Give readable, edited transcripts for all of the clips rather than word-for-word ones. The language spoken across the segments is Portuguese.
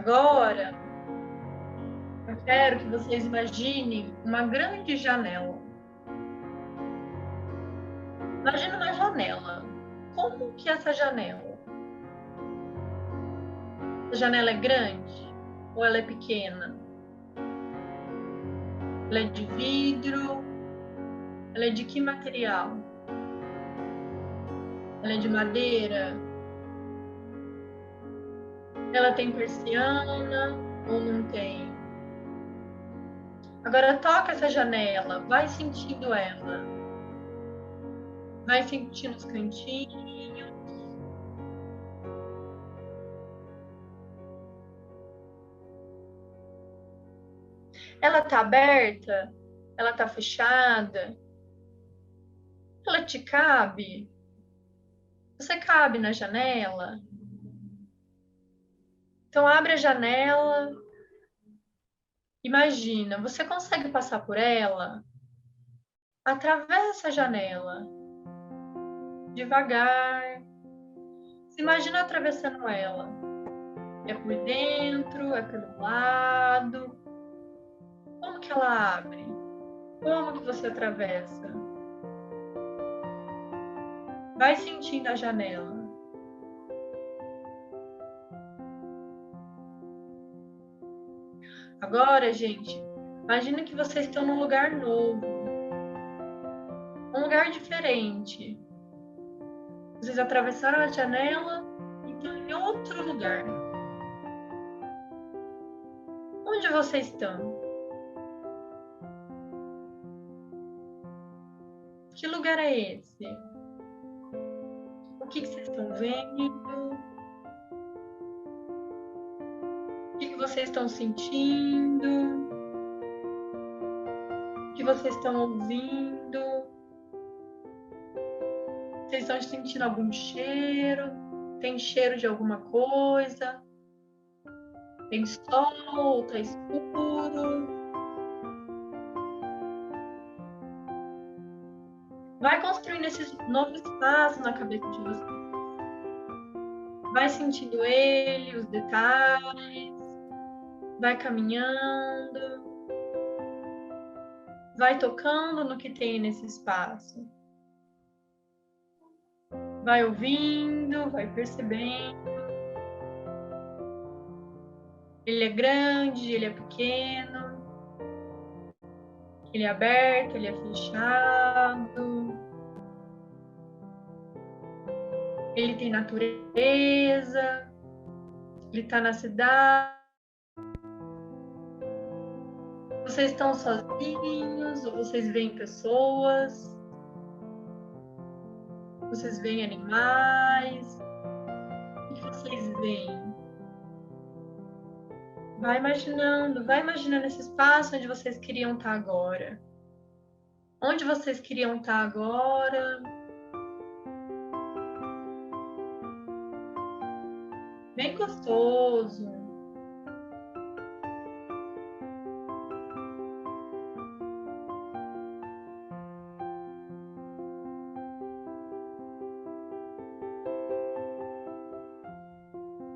Agora, eu quero que vocês imaginem uma grande janela. Imagina uma janela. Como que é essa janela? A janela é grande ou ela é pequena? Ela é de vidro? Ela é de que material? Ela é de madeira? Ela tem persiana ou não tem? Agora toca essa janela, vai sentindo ela. Vai sentindo os cantinhos. Ela tá aberta? Ela tá fechada? Ela te cabe? Você cabe na janela? Então abre a janela. Imagina, você consegue passar por ela? Atravessa a janela. Devagar. Se imagina atravessando ela. É por dentro, é pelo lado. Como que ela abre? Como que você atravessa? Vai sentindo a janela. Agora, gente, imagina que vocês estão num lugar novo, um lugar diferente. Vocês atravessaram a janela e estão em outro lugar. Onde vocês estão? Que lugar é esse? O que vocês estão vendo? O que vocês estão sentindo? O que vocês estão ouvindo? Vocês estão sentindo algum cheiro? Tem cheiro de alguma coisa? Tem sol? Tá escuro? Vai construindo esse novo espaço na cabeça de vocês. Vai sentindo ele, os detalhes. Vai caminhando. Vai tocando no que tem nesse espaço. Vai ouvindo, vai percebendo. Ele é grande, ele é pequeno. Ele é aberto, ele é fechado. Ele tem natureza. Ele está na cidade. Vocês estão sozinhos ou vocês veem pessoas? Vocês veem animais? O que vocês veem? Vai imaginando esse espaço onde vocês queriam estar agora. Onde vocês queriam estar agora? Bem gostoso.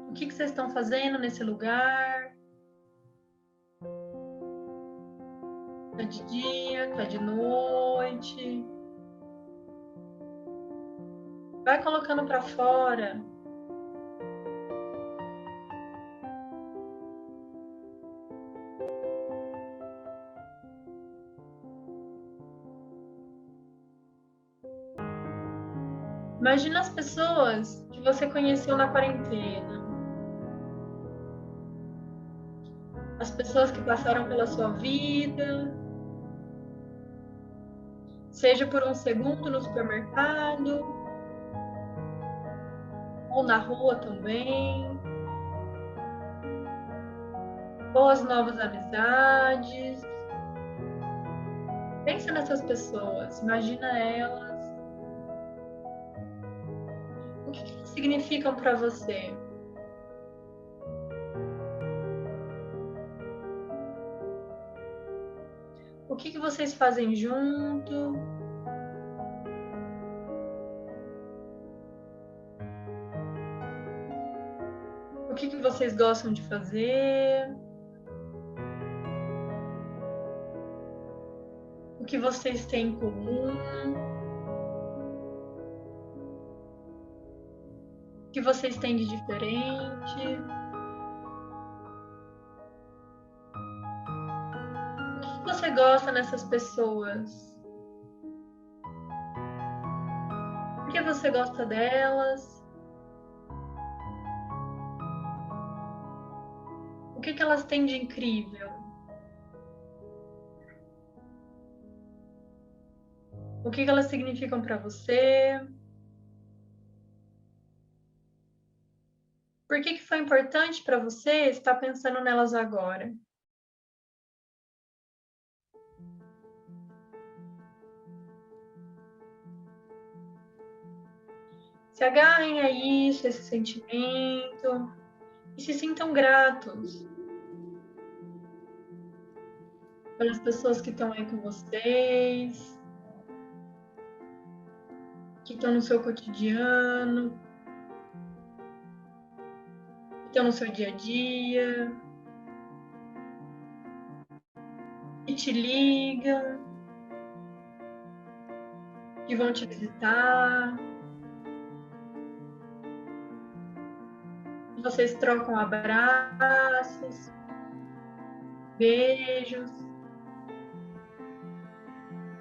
O que vocês estão fazendo nesse lugar? Tá de dia, tá de noite. Vai colocando para fora. Imagina as pessoas que você conheceu na quarentena. As pessoas que passaram pela sua vida. Seja por um segundo no supermercado. Ou na rua também. Ou as novas amizades. Pensa nessas pessoas. Imagina elas. O que elas significam para você? O que vocês fazem junto? O que vocês gostam de fazer, o que vocês têm em comum, o que vocês têm de diferente, o que você gosta nessas pessoas, por que você gosta delas, o que elas têm de incrível, o que elas significam para você. Por que foi importante para você estar pensando nelas agora? Se agarrem a isso, esse sentimento, e se sintam gratos pelas pessoas que estão aí com vocês, que estão no seu cotidiano, que estão no seu dia a dia, que te ligam, que vão te visitar, que vocês trocam abraços, beijos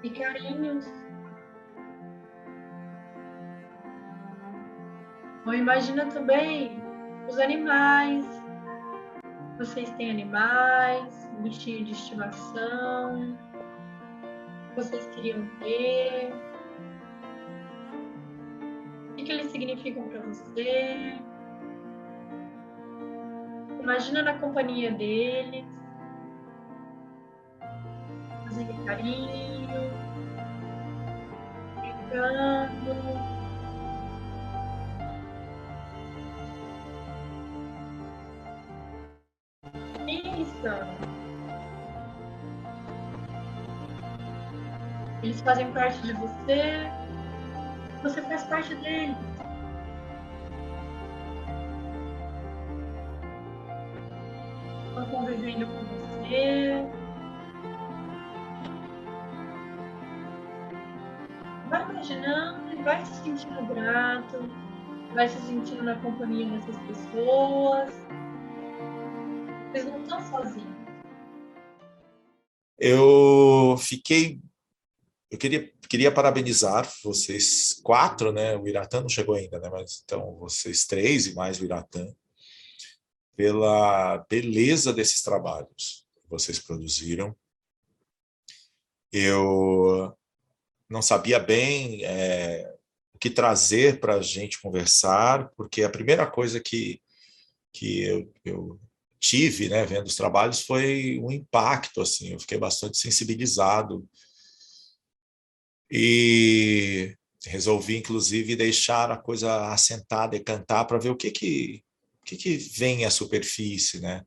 e carinhos. Ou imagina também os animais. Vocês têm animais, um bichinho de estimação, vocês queriam ter. O que eles significam para você? Imagina na companhia deles, fazendo carinho, brincando. Isso. Eles fazem parte de você, você faz parte deles. Estão convivendo com você. Vai imaginando e vai se sentindo grato, vai se sentindo na companhia dessas pessoas. Vocês não estão sozinhos. Eu queria parabenizar vocês 4, né? O Iratã não chegou ainda, né? Mas então vocês 3 e mais o Iratã, pela beleza desses trabalhos que vocês produziram. Eu não sabia bem o que trazer para a gente conversar, porque a primeira coisa que eu tive, né, vendo os trabalhos, foi um impacto, assim, eu fiquei bastante sensibilizado e resolvi, inclusive, deixar a coisa assentada e cantar para ver o que vem à superfície, né,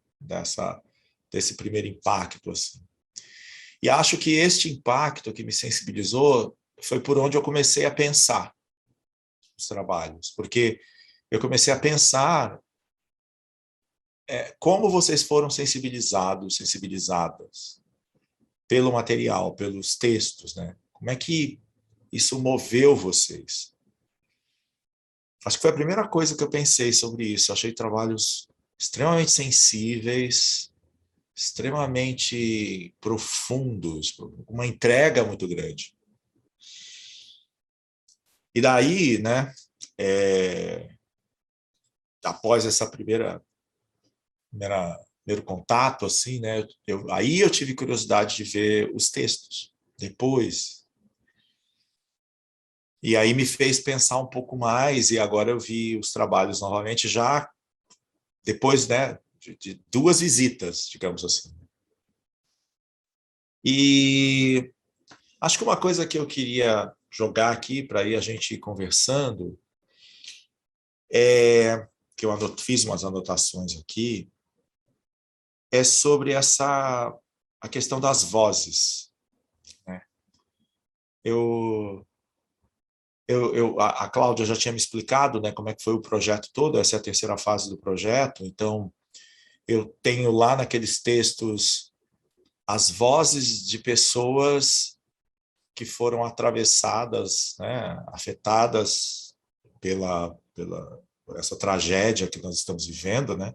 desse primeiro impacto, assim. E acho que este impacto que me sensibilizou foi por onde eu comecei a pensar os trabalhos, porque eu comecei a pensar como vocês foram sensibilizados, sensibilizadas pelo material, pelos textos, né? Como é que isso moveu vocês? Acho que foi a primeira coisa que eu pensei sobre isso. Achei trabalhos extremamente sensíveis, extremamente profundos, uma entrega muito grande. E daí, né, após essa primeiro contato, assim, né, aí eu tive curiosidade de ver os textos depois. E aí me fez pensar um pouco mais, e agora eu vi os trabalhos novamente já depois, né, de 2 visitas, digamos assim. E acho que uma coisa que eu queria jogar aqui para ir a gente ir conversando que eu fiz umas anotações aqui, é sobre a questão das vozes, né? Eu a Cláudia já tinha me explicado, né, como é que foi o projeto todo, essa é a terceira fase do projeto, então eu tenho lá naqueles textos as vozes de pessoas que foram atravessadas, né, afetadas por essa tragédia que nós estamos vivendo, né?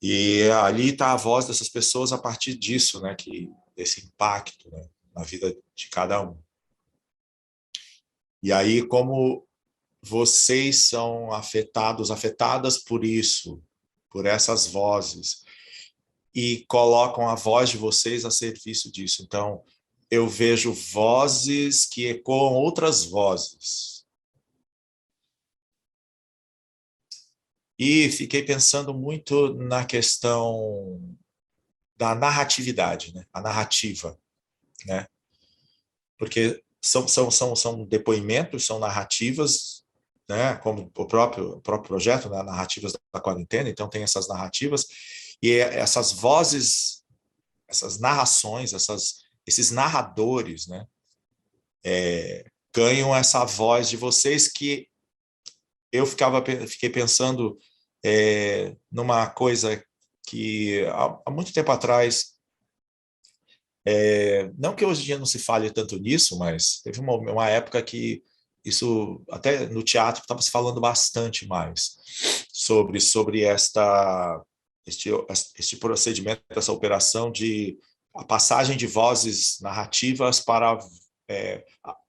E ali está a voz dessas pessoas a partir disso, né, desse impacto, né, na vida de cada um. E aí, como vocês são afetadas por isso, por essas vozes, e colocam a voz de vocês a serviço disso. Então, eu vejo vozes que ecoam outras vozes. E fiquei pensando muito na questão da narratividade, né? A narrativa, né? Porque são depoimentos, são narrativas, né? Como o próprio projeto, né? Narrativas da quarentena, então tem essas narrativas, e essas vozes, essas narrações, esses narradores, né? Ganham essa voz de vocês que eu fiquei pensando numa coisa que há muito tempo atrás, não que hoje em dia não se fale tanto nisso, mas teve uma época que isso, até no teatro, estava se falando bastante mais sobre este procedimento, essa operação de a passagem de vozes narrativas para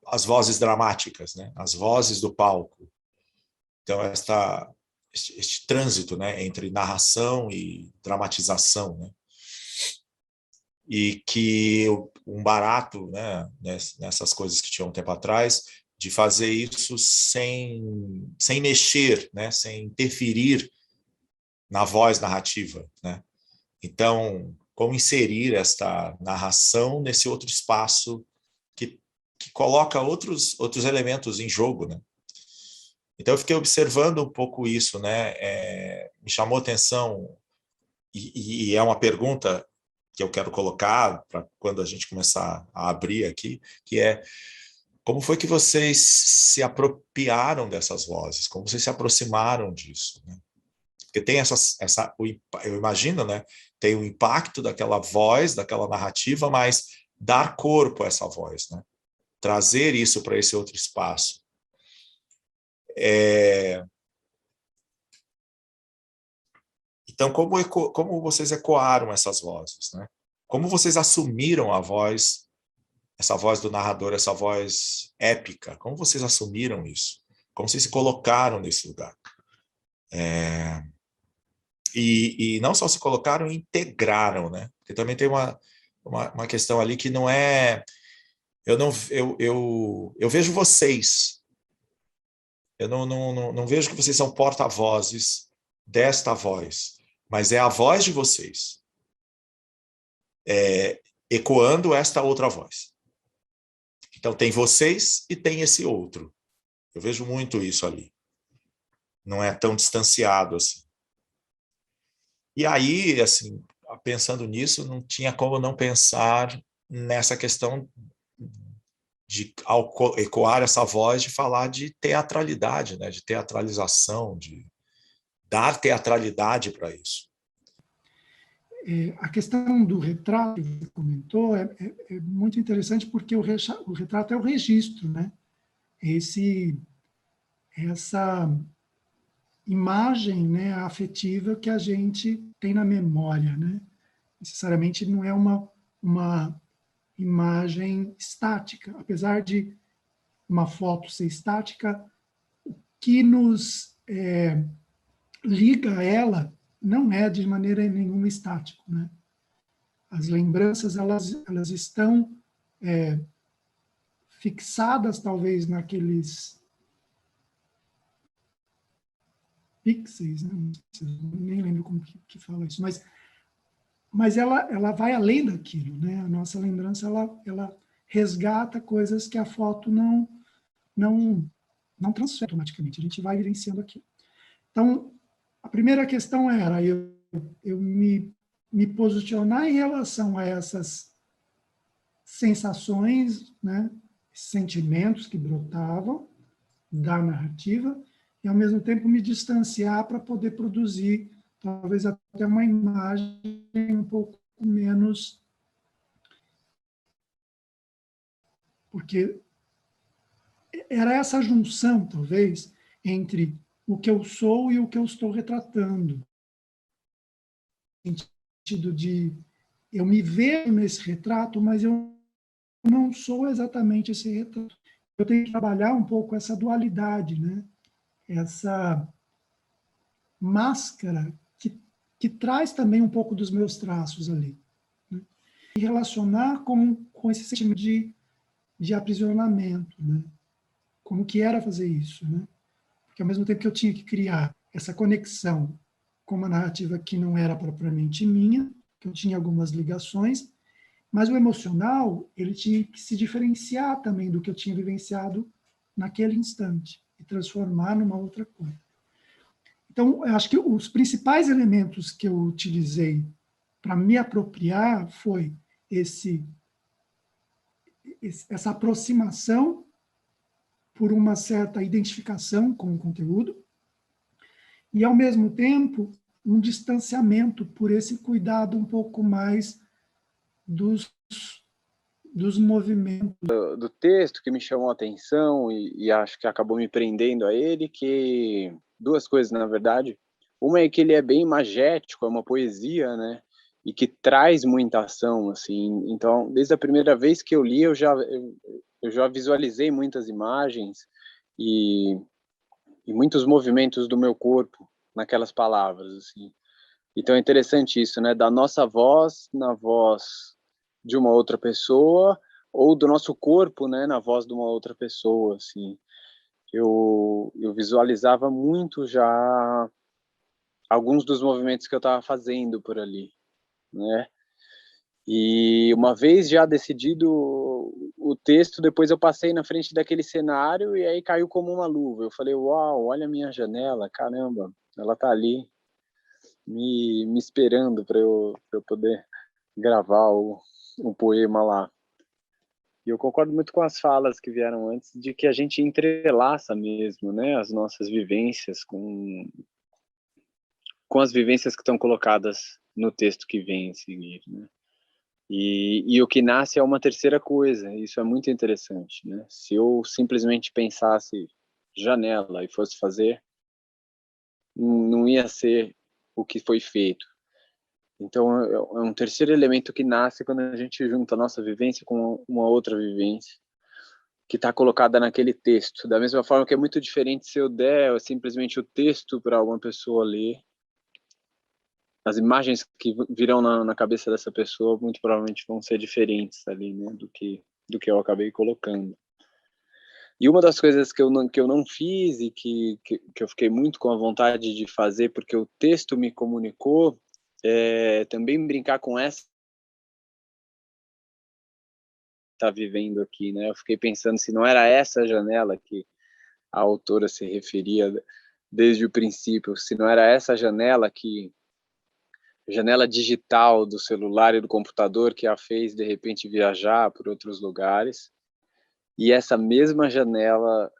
as vozes dramáticas, né? As vozes do palco. Então, este trânsito, né, entre narração e dramatização, né? E que um barato, né, nessas coisas que tinham um tempo atrás, de fazer isso sem mexer, né, sem interferir na voz narrativa, né? Então, como inserir esta narração nesse outro espaço que coloca outros elementos em jogo, né? Então, eu fiquei observando um pouco isso, né? Me chamou a atenção, e é uma pergunta que eu quero colocar para quando a gente começar a abrir aqui, que é como foi que vocês se apropriaram dessas vozes? Como vocês se aproximaram disso, né? Porque tem eu imagino, né? Tem o impacto daquela voz, daquela narrativa, mas dar corpo a essa voz, né? Trazer isso para esse outro espaço. Então, como vocês ecoaram essas vozes, né? Como vocês assumiram a voz, essa voz do narrador, essa voz épica? Como vocês assumiram isso? Como vocês se colocaram nesse lugar? E não só se colocaram, integraram, né? Porque também tem uma questão ali que não é... Eu vejo vocês. Eu não vejo que vocês são porta-vozes desta voz, mas é a voz de vocês ecoando esta outra voz. Então, tem vocês e tem esse outro. Eu vejo muito isso ali. Não é tão distanciado assim. E aí, assim, pensando nisso, não tinha como não pensar nessa questão de, ao ecoar essa voz, de falar de teatralidade, né? De teatralização, de dar teatralidade para isso. A questão do retrato que você comentou é muito interessante, porque o retrato é o registro, né? Essa imagem, né, afetiva que a gente tem na memória, né? Necessariamente não é uma imagem estática, apesar de uma foto ser estática, o que nos liga a ela não é de maneira nenhuma estático, né? As lembranças, elas estão fixadas, talvez, naqueles pixels, né? Nem lembro como que fala isso, mas ela vai além daquilo, né? A nossa lembrança, ela resgata coisas que a foto não transfere automaticamente, a gente vai vivenciando aquilo. Então, a primeira questão era eu me posicionar em relação a essas sensações, né? sentimentos que brotavam da narrativa e, ao mesmo tempo, me distanciar para poder produzir, talvez até uma imagem um pouco menos... Porque era essa junção, talvez, entre o que eu sou e o que eu estou retratando. No sentido de eu me vejo nesse retrato, mas eu não sou exatamente esse retrato. Eu tenho que trabalhar um pouco essa dualidade, né? Essa máscara que traz também um pouco dos meus traços ali. Né? E relacionar com esse sentimento de aprisionamento, né? Como que era fazer isso, né? Porque ao mesmo tempo que eu tinha que criar essa conexão com uma narrativa que não era propriamente minha, que eu tinha algumas ligações, mas o emocional, ele tinha que se diferenciar também do que eu tinha vivenciado naquele instante e transformar numa outra coisa. Então, eu acho que os principais elementos que eu utilizei para me apropriar foi essa aproximação por uma certa identificação com o conteúdo e, ao mesmo tempo, um distanciamento por esse cuidado um pouco mais dos movimentos. Do texto que me chamou a atenção e acho que acabou me prendendo a ele, que duas coisas, na verdade. Uma é que ele é bem imagético, é uma poesia, né? E que traz muita ação, assim. Então, desde a primeira vez que eu li, eu já visualizei muitas imagens e muitos movimentos do meu corpo naquelas palavras, assim. Então é interessante isso, né? Da nossa voz na voz de uma outra pessoa ou do nosso corpo, né, na voz de uma outra pessoa, assim. Eu visualizava muito já alguns dos movimentos que eu estava fazendo por ali, né? E uma vez já decidido o texto, depois eu passei na frente daquele cenário e aí caiu como uma luva. Eu falei, uau, olha a minha janela, caramba, ela tá ali me esperando para eu poder gravar o poema lá. E eu concordo muito com as falas que vieram antes de que a gente entrelaça mesmo, né, as nossas vivências com as vivências que estão colocadas no texto que vem em seguir, né? E o que nasce é uma terceira coisa, isso é muito interessante, né? Se eu simplesmente pensasse janela e fosse fazer, não ia ser o que foi feito. Então, é um terceiro elemento que nasce quando a gente junta a nossa vivência com uma outra vivência que está colocada naquele texto. Da mesma forma que é muito diferente se eu der simplesmente o texto para alguma pessoa ler, as imagens que virão na cabeça dessa pessoa muito provavelmente vão ser diferentes ali, né, do que eu acabei colocando. E uma das coisas que eu não fiz e que eu fiquei muito com a vontade de fazer, porque o texto me comunicou, é também brincar com essa tá vivendo aqui, né? Eu fiquei pensando se não era essa janela que a autora se referia desde o princípio, se não era essa janela janela digital do celular e do computador que a fez de repente viajar por outros lugares, e essa mesma janela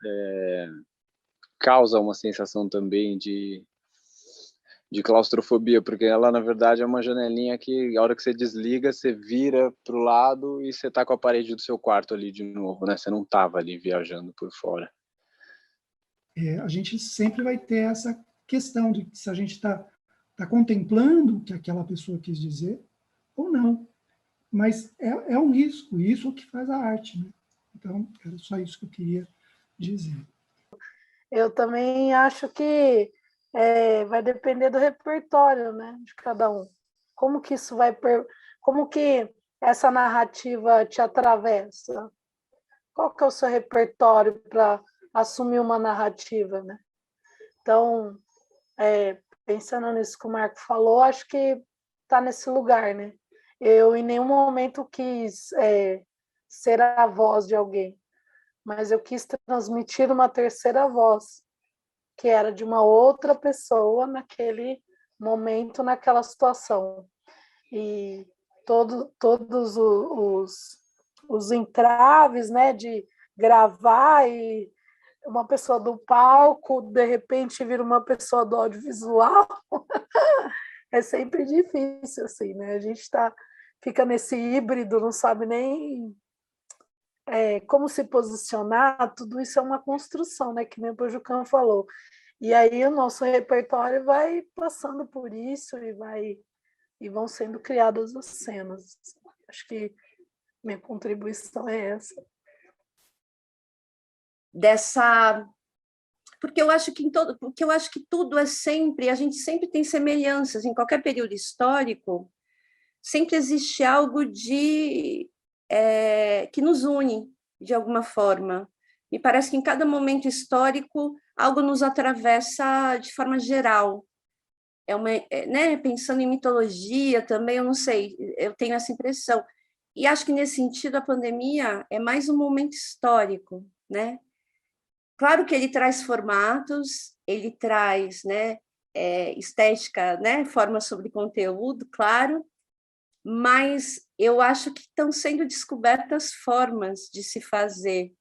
causa uma sensação também de claustrofobia, porque ela na verdade é uma janelinha que a hora que você desliga, você vira pro lado e você tá com a parede do seu quarto ali de novo, né? Você não tava ali viajando por fora. A gente sempre vai ter essa questão de se a gente está contemplando o que aquela pessoa quis dizer ou não. Mas é um risco, e isso é o que faz a arte, né? Então, era só isso que eu queria dizer. Eu também acho que vai depender do repertório, né, de cada um. Como que isso como que essa narrativa te atravessa? Qual que é o seu repertório para assumir uma narrativa, né? Então, pensando nisso que o Marco falou, acho que está nesse lugar, né? Eu em nenhum momento quis ser a voz de alguém, mas eu quis transmitir uma terceira voz, que era de uma outra pessoa naquele momento, naquela situação. E todos os entraves, né, de gravar e uma pessoa do palco, de repente vira uma pessoa do audiovisual. É sempre difícil, assim, né? A gente fica nesse híbrido, não sabe nem como se posicionar, tudo isso é uma construção, né? Que nem o Pojucan falou. E aí o nosso repertório vai passando por isso e vão sendo criadas as cenas. Acho que minha contribuição é essa. Porque eu acho que tudo é sempre, a gente sempre tem semelhanças em qualquer período histórico, sempre existe algo que nos une de alguma forma. Me parece que em cada momento histórico algo nos atravessa de forma geral. Né, pensando em mitologia também, eu não sei, eu tenho essa impressão. E acho que nesse sentido a pandemia é mais um momento histórico, né? Claro que ele traz formatos, ele traz, né, estética, né, forma sobre conteúdo, claro, mas eu acho que estão sendo descobertas formas de se fazer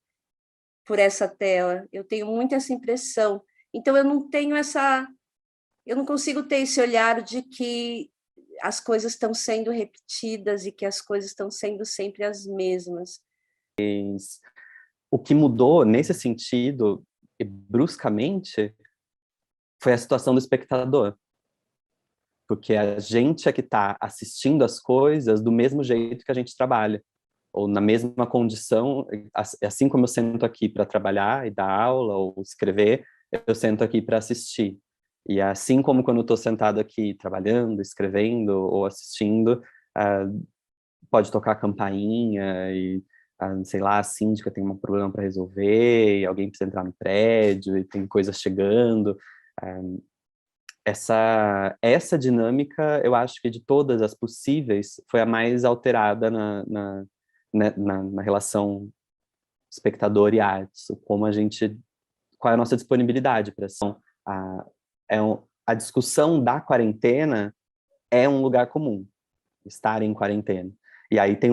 por essa tela. Eu tenho muito essa impressão. Então eu não consigo ter esse olhar de que as coisas estão sendo repetidas e que as coisas estão sendo sempre as mesmas. O que mudou nesse sentido, bruscamente, foi a situação do espectador. Porque a gente é que está assistindo as coisas do mesmo jeito que a gente trabalha, ou na mesma condição, assim como eu sento aqui para trabalhar e dar aula ou escrever, eu sento aqui para assistir. E assim como quando eu estou sentado aqui trabalhando, escrevendo ou assistindo, pode tocar a campainha e, sei lá, a síndica tem um problema para resolver, e alguém precisa entrar no prédio e tem coisas chegando. Essa dinâmica, eu acho que de todas as possíveis, foi a mais alterada na relação espectador e artes, qual é a nossa disponibilidade para isso. A discussão da quarentena é um lugar comum, estar em quarentena. E aí tem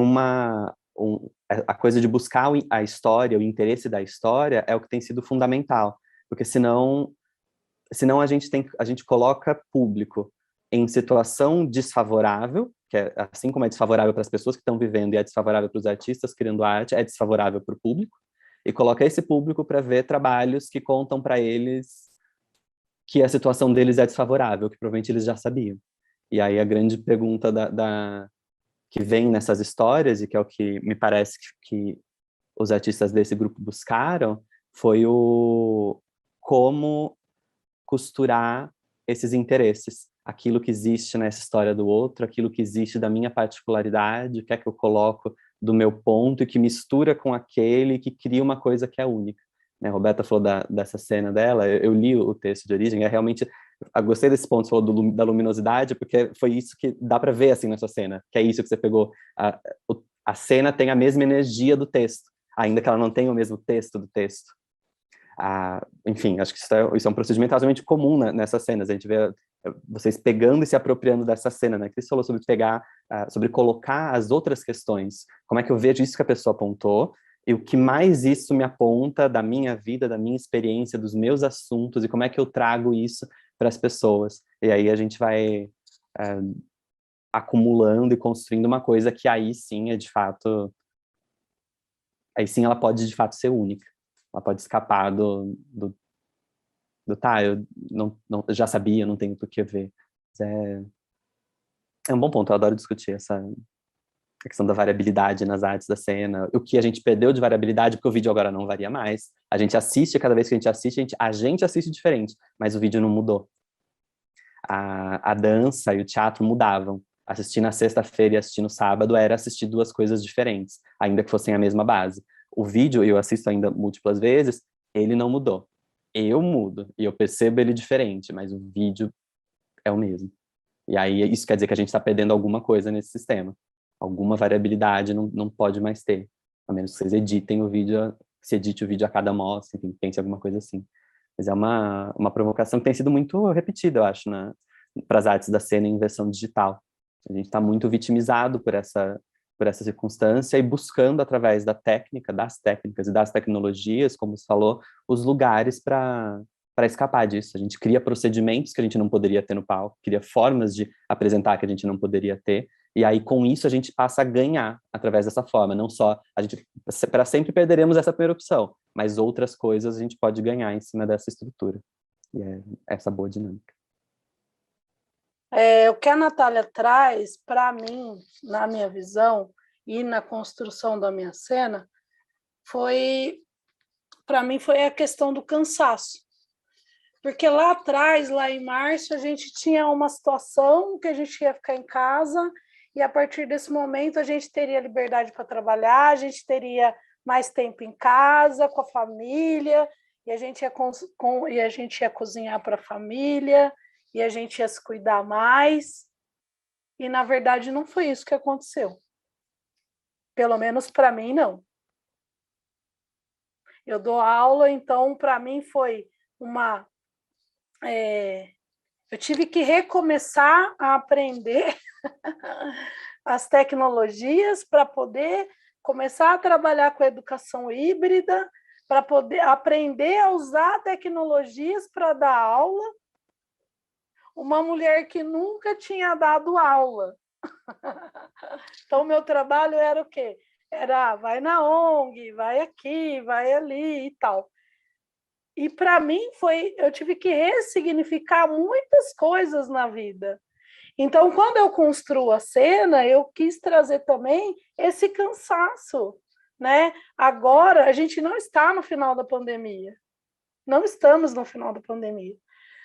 a coisa de buscar a história, o interesse da história é o que tem sido fundamental, porque senão a gente coloca público em situação desfavorável, que é assim como é desfavorável para as pessoas que estão vivendo e é desfavorável para os artistas criando arte, é desfavorável para o público, e coloca esse público para ver trabalhos que contam para eles que a situação deles é desfavorável, que provavelmente eles já sabiam. E aí a grande pergunta que vem nessas histórias, e que é o que me parece que os artistas desse grupo buscaram, foi como costurar esses interesses, aquilo que existe nessa história do outro, aquilo que existe da minha particularidade, o que é que eu coloco do meu ponto e que mistura com aquele que cria uma coisa que é única. A Roberta falou dessa cena dela, eu li o texto de origem, eu gostei desse ponto, você falou da luminosidade, porque foi isso que dá para ver assim nessa cena, que é isso que você pegou. A cena tem a mesma energia do texto, ainda que ela não tenha o mesmo texto do texto. Enfim, acho que isso é um procedimento razoavelmente comum nessas cenas. A gente vê vocês pegando e se apropriando dessa cena, né? Cris falou sobre sobre colocar as outras questões. Como é que eu vejo isso que a pessoa apontou e o que mais isso me aponta da minha vida, da minha experiência, dos meus assuntos e como é que eu trago isso para as pessoas. E aí a gente vai acumulando e construindo uma coisa que aí sim é de fato... Aí sim ela pode de fato ser única. Ela pode escapar eu já sabia, não tenho por que ver. Mas é um bom ponto, eu adoro discutir a questão da variabilidade nas artes da cena, o que a gente perdeu de variabilidade, porque o vídeo agora não varia mais. A gente assiste, cada vez que a gente assiste, a gente assiste diferente, mas o vídeo não mudou. A dança e o teatro mudavam. Assistir na sexta-feira e assistir no sábado era assistir duas coisas diferentes, ainda que fossem a mesma base. O vídeo, eu assisto ainda múltiplas vezes, ele não mudou. Eu mudo, e eu percebo ele diferente, mas o vídeo é o mesmo. E aí isso quer dizer que a gente está perdendo alguma coisa nesse sistema. Alguma variabilidade não pode mais ter. A menos que vocês editem o vídeo, se edite o vídeo a cada mostra, enfim, pense alguma coisa assim. Mas é uma provocação que tem sido muito repetida, eu acho, para as artes da cena em versão digital. A gente está muito vitimizado por por essa circunstância e buscando através da técnica, das técnicas e das tecnologias, como você falou, os lugares para escapar disso. A gente cria procedimentos que a gente não poderia ter no palco, cria formas de apresentar que a gente não poderia ter, e aí com isso a gente passa a ganhar através dessa forma. Não só a gente para sempre perderemos essa primeira opção, mas outras coisas a gente pode ganhar em cima dessa estrutura. E é essa boa dinâmica. O que a Natália traz, para mim, na minha visão e na construção da minha cena, para mim, foi a questão do cansaço. Porque lá atrás, lá em março, a gente tinha uma situação que a gente ia ficar em casa e a partir desse momento a gente teria liberdade para trabalhar, a gente teria mais tempo em casa, com a família, e a gente ia cozinhar para a família, e a gente ia se cuidar mais. E, na verdade, não foi isso que aconteceu. Pelo menos para mim, não. Eu dou aula, então, para mim, foi eu tive que recomeçar a aprender as tecnologias para poder começar a trabalhar com a educação híbrida, para poder aprender a usar tecnologias para dar aula. Uma mulher que nunca tinha dado aula. Então, meu trabalho era o quê? Era vai na ONG, vai aqui, vai ali e tal. E para mim eu tive que ressignificar muitas coisas na vida. Então, quando eu construo a cena, eu quis trazer também esse cansaço, né? Agora, a gente não está no final da pandemia. Não estamos no final da pandemia.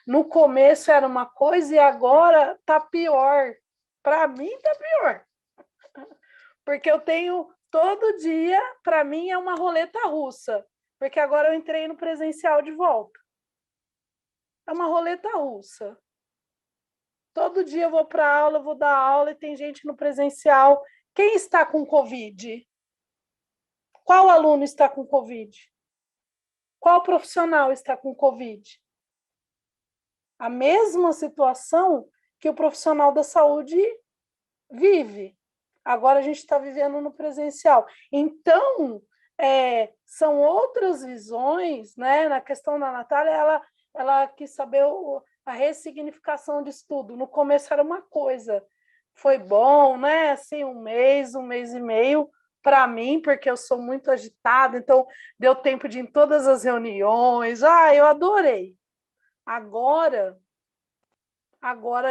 No começo era uma coisa e agora está pior. Para mim está pior. Porque eu tenho todo dia, para mim é uma roleta russa. Porque agora eu entrei no presencial de volta. É uma roleta russa. Todo dia eu vou para aula, vou dar aula e tem gente no presencial. Quem está com Covid? Qual aluno está com Covid? Qual profissional está com Covid? A mesma situação que o profissional da saúde vive. Agora a gente está vivendo no presencial. Então, são outras visões, né? Na questão da Natália, ela quis saber a ressignificação de estudo. No começo era uma coisa, foi bom, né? Assim, um mês e meio para mim, porque eu sou muito agitada, então deu tempo de ir em todas as reuniões. Eu adorei. Agora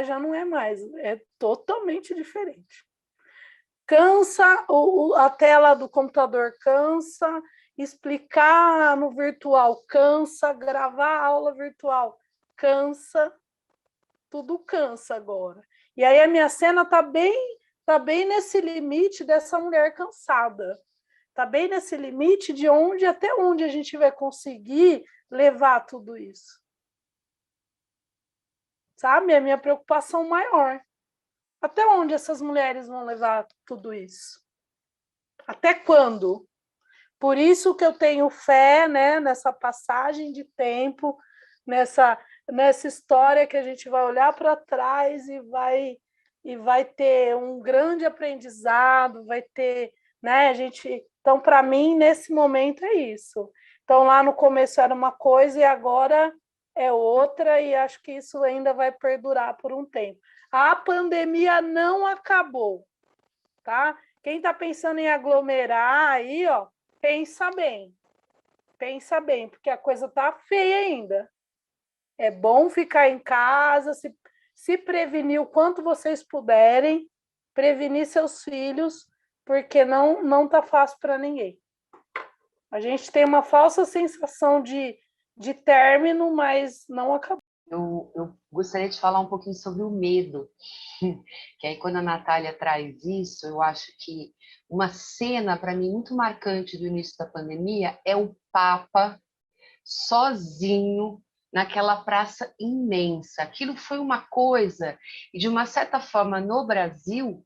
já não é mais, é totalmente diferente. Cansa, a tela do computador cansa, explicar no virtual cansa, gravar aula virtual cansa, tudo cansa agora. E aí a minha cena está bem nesse limite dessa mulher cansada. Está bem nesse limite de até onde a gente vai conseguir levar tudo isso. Sabe? É a minha preocupação maior. Até onde essas mulheres vão levar tudo isso? Até quando? Por isso que eu tenho fé, né, nessa passagem de tempo, nessa história que a gente vai olhar para trás e vai ter um grande aprendizado, vai ter, né, então para mim nesse momento é isso. Então lá no começo era uma coisa e agora é outra e acho que isso ainda vai perdurar por um tempo. A pandemia não acabou, tá? Quem está pensando em aglomerar aí, pensa bem, porque a coisa tá feia ainda. É bom ficar em casa, se prevenir o quanto vocês puderem, prevenir seus filhos, porque não tá fácil para ninguém. A gente tem uma falsa sensação de término, mas não acabou. Eu gostaria de falar um pouquinho sobre o medo, que aí quando a Natália traz isso, eu acho que uma cena, para mim, muito marcante do início da pandemia é o Papa sozinho naquela praça imensa. Aquilo foi uma coisa, e de uma certa forma no Brasil,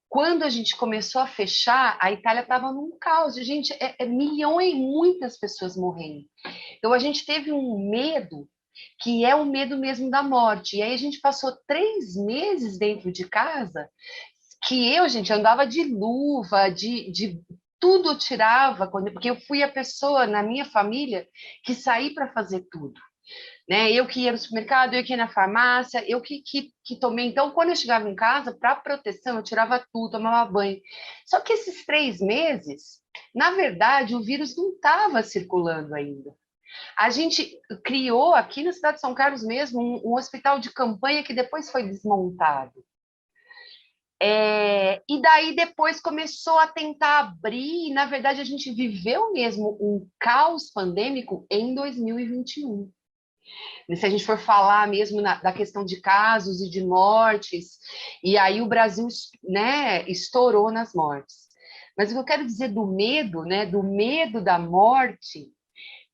quando a gente começou a fechar, a Itália estava num caos, gente, milhões, muitas pessoas morrendo. Então a gente teve um medo que é o medo mesmo da morte. E aí a gente passou 3 meses dentro de casa que eu, gente, andava de luva, de tudo eu tirava, porque eu fui a pessoa na minha família que saí para fazer tudo. Né? Eu que ia no supermercado, eu que ia na farmácia, eu que tomei. Então, quando eu chegava em casa, para proteção, eu tirava tudo, tomava banho. Só que esses 3 meses, na verdade, o vírus não estava circulando ainda. A gente criou aqui na cidade de São Carlos mesmo um hospital de campanha que depois foi desmontado. E daí depois começou a tentar abrir, e na verdade a gente viveu mesmo um caos pandêmico em 2021. Se a gente for falar mesmo da questão de casos e de mortes, e aí o Brasil, né, estourou nas mortes. Mas o que eu quero dizer do medo, né, do medo da morte,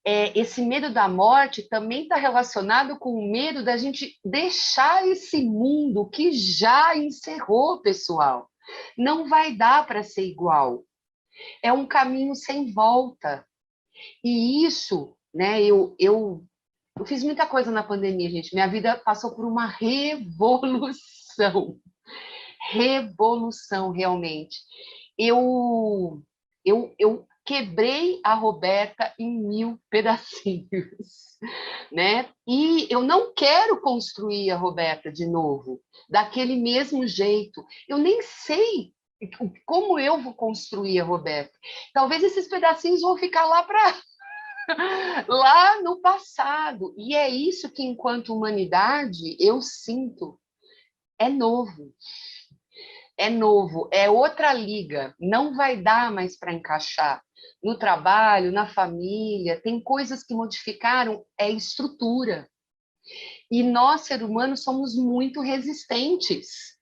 esse medo da morte também está relacionado com o medo da gente deixar esse mundo que já encerrou, pessoal. Não vai dar para ser igual. É um caminho sem volta. E isso, né, eu fiz muita coisa na pandemia, gente. Minha vida passou por uma revolução. Revolução, realmente. Eu quebrei a Roberta em 1000 pedacinhos, né? E eu não quero construir a Roberta de novo, daquele mesmo jeito. Eu nem sei como eu vou construir a Roberta. Talvez esses pedacinhos vão ficar lá no passado. E é isso que, enquanto humanidade, eu sinto. É novo. É novo, é outra liga. Não vai dar mais para encaixar. No trabalho, na família, tem coisas que modificaram, estrutura. E nós, seres humanos, somos muito resistentes.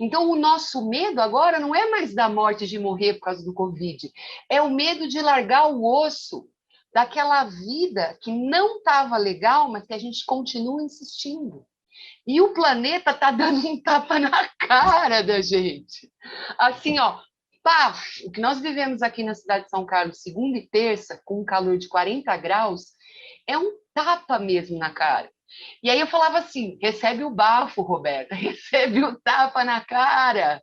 Então, o nosso medo agora não é mais da morte, de morrer por causa do Covid. É o medo de largar o osso daquela vida que não estava legal, mas que a gente continua insistindo. E o planeta está dando um tapa na cara da gente. Assim, ó, pá, o que nós vivemos aqui na cidade de São Carlos, segunda e terça, com um calor de 40 graus, é um tapa mesmo na cara. E aí eu falava assim, recebe o bafo, Roberta, recebe o tapa na cara.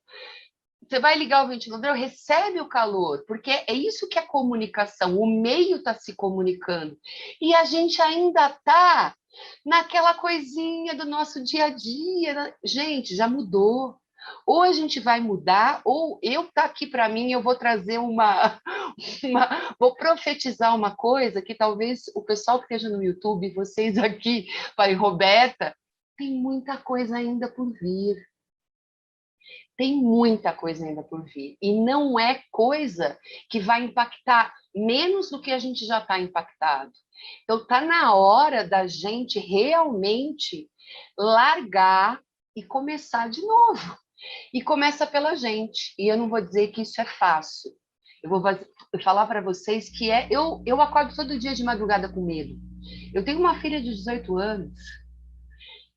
Você vai ligar o ventilador, recebe o calor, porque é isso que é comunicação, o meio está se comunicando. E a gente ainda está naquela coisinha do nosso dia a dia. Gente, já mudou. Ou a gente vai mudar, ou eu tá aqui para mim, eu vou trazer vou profetizar uma coisa que talvez o pessoal que esteja no YouTube, vocês aqui, falem, Roberta, tem muita coisa ainda por vir. Tem muita coisa ainda por vir. E não é coisa que vai impactar menos do que a gente já está impactado. Então, está na hora da gente realmente largar e começar de novo. E começa pela gente. E eu não vou dizer que isso é fácil. Eu vou falar para vocês que eu acordo todo dia de madrugada com medo. Eu tenho uma filha de 18 anos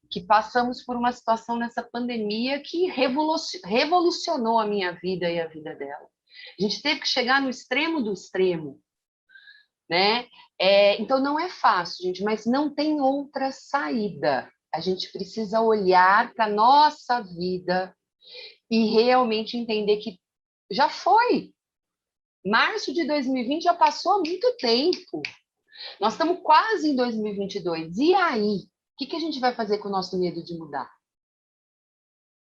que passamos por uma situação nessa pandemia que revolucionou a minha vida e a vida dela. A gente teve que chegar no extremo do extremo, né? Então não é fácil, gente, mas não tem outra saída. A gente precisa olhar para a nossa vida e realmente entender que já foi. Março de 2020 já passou há muito tempo. Nós estamos quase em 2022. E aí? O que a gente vai fazer com o nosso medo de mudar?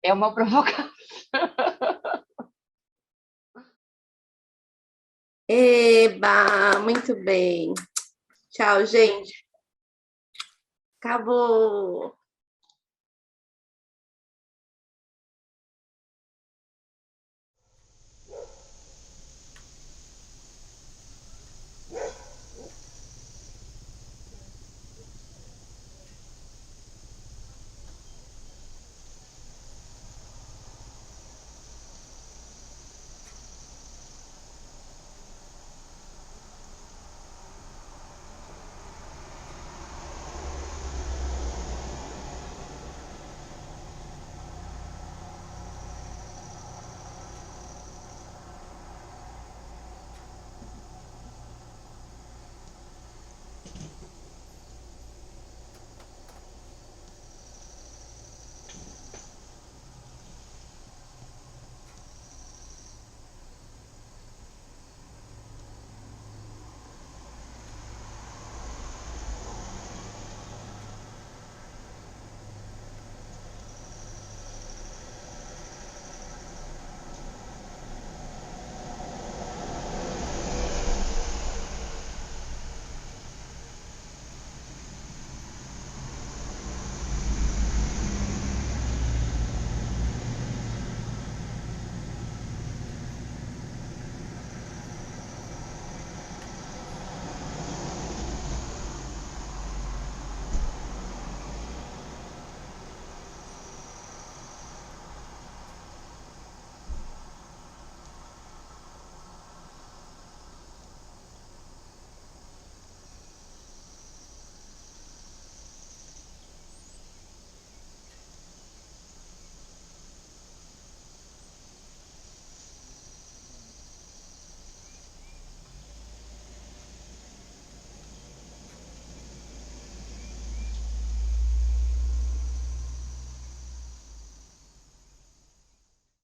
É uma provocação. Eba, muito bem. Tchau, gente. Acabou.